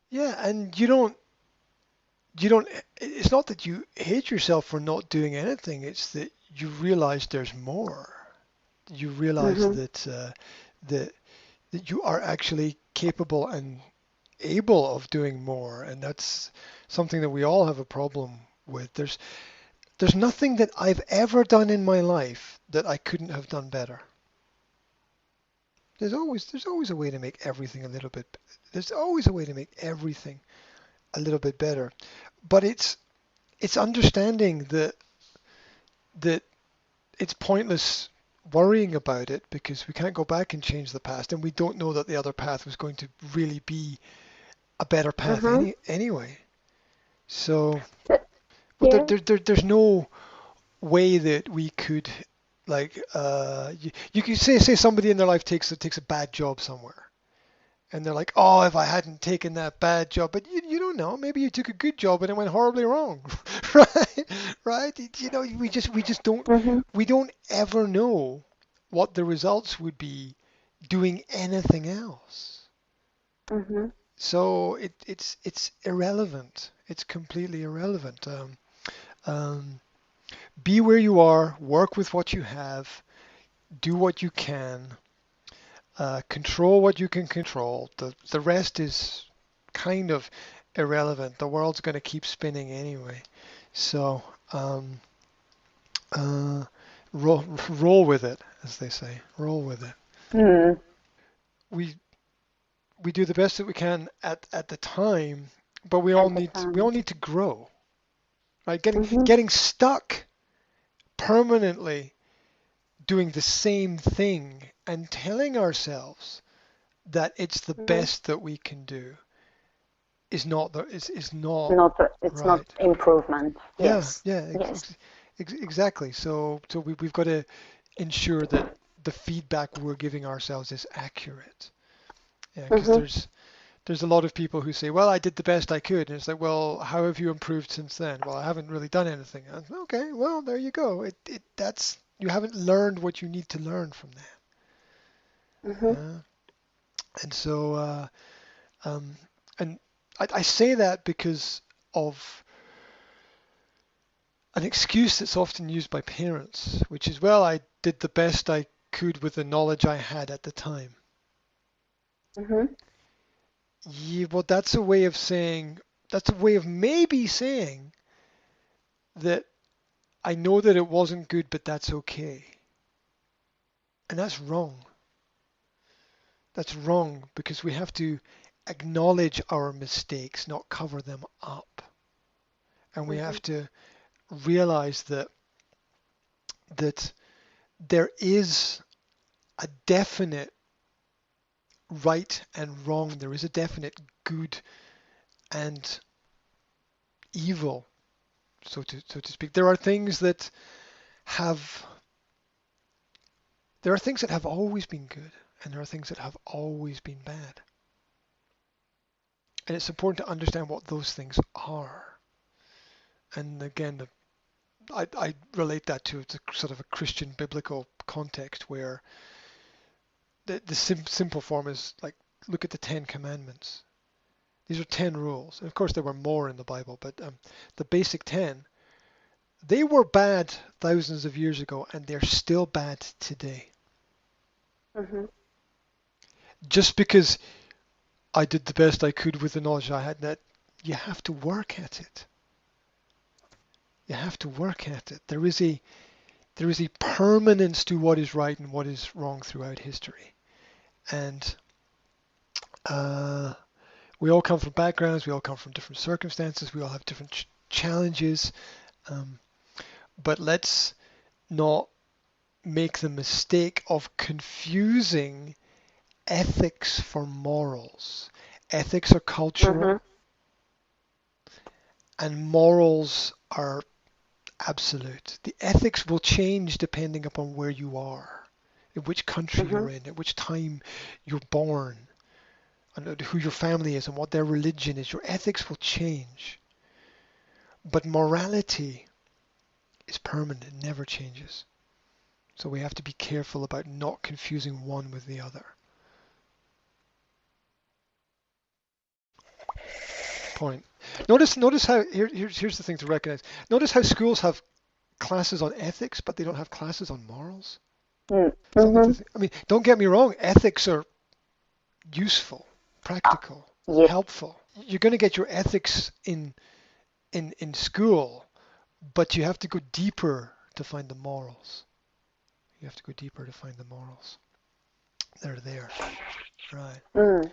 Yeah, and you don't it's not that you hate yourself for not doing anything, it's that you realize there's more. You realize Mhm. that that you are actually capable and able of doing more, and that's something that we all have a problem with. There's nothing that I've ever done in my life that I couldn't have done better. There's always a way to make everything a little bit there's always a way to make everything a little bit better. But it's understanding that it's pointless worrying about it because we can't go back and change the past, and we don't know that the other path was going to really be a better path Mhm. anyway. So, Th- but Yeah. there's no way that we could like you could say somebody in their life takes a bad job somewhere. And they're like, oh, if I hadn't taken that bad job, but you don't know. Maybe you took a good job and it went horribly wrong, right? Right? You know, we just Mhm. we don't ever know what the results would be doing anything else. Mhm. So it's irrelevant. It's completely irrelevant. Um, be where you are, work with what you have, do what you can, control what you can control. The rest is kind of irrelevant. The world's going to keep spinning anyway. So um, uh, roll with it, as they say. Roll with it. Mhm. We we do the best that we can at the time, but At the we all time. need to grow. Right? Getting Mhm. getting stuck permanently doing the same thing and telling ourselves that it's the Mhm. best that we can do is not It's not right. improvement. Yeah, Yes. yeah, Yes. exactly. So we've got to ensure that the feedback we're giving ourselves is accurate. Yeah, because Mhm. there's a lot of people who say, well, I did the best I could, and it's like, well, how have you improved since then? Well, I haven't really done anything. Okay, well, there you go. It that's you haven't learned what you need to learn from that. Mhm. Yeah, and so um, and I say that because of an excuse that's often used by parents, which is, well, I did the best I could with the knowledge I had at the time. Mhm. Yeah, well, that's a way of maybe saying that I know that it wasn't good, but that's okay. And that's wrong. That's wrong because we have to acknowledge our mistakes, not cover them up. And we Mhm. have to realize that there is a definite right and wrong. There is a definite good and evil, so to speak. Have there are things that have always been good, and there are things that have always been bad. And it's important to understand what those things are. And again, I relate that to the sort of a Christian biblical context where the simple form is like, look at the Ten Commandments. These are 10 rules. And of course, there were more in the Bible, but the basic 10, they were bad thousands of years ago, and they're still bad today. Mhm. Just because I did the best I could with the knowledge I had, that you have to work at it. You have to work at it. There is a permanence to what is right and what is wrong throughout history. And uh, we all come from backgrounds, we all come from different circumstances, we all have different challenges. Um, but let's not make the mistake of confusing ethics for morals. Ethics are cultural, Mhm. and morals are absolute. The ethics will change depending upon where you are, in which country you're Mhm. in, at which time you're born, and who your family is, and what their religion is. Your ethics will change. But morality is permanent, it never changes. So we have to be careful about not confusing one with the other. point. Notice how here's the thing to recognize. Notice how schools have classes on ethics, but they don't have classes on morals. Something to Mm-hmm. think. I mean, don't get me wrong. Ethics are useful, practical, Yes. helpful. You're going to get your ethics in school, but you have to go deeper to find the morals. You have to go deeper to find the morals. They're there. Right. Mm.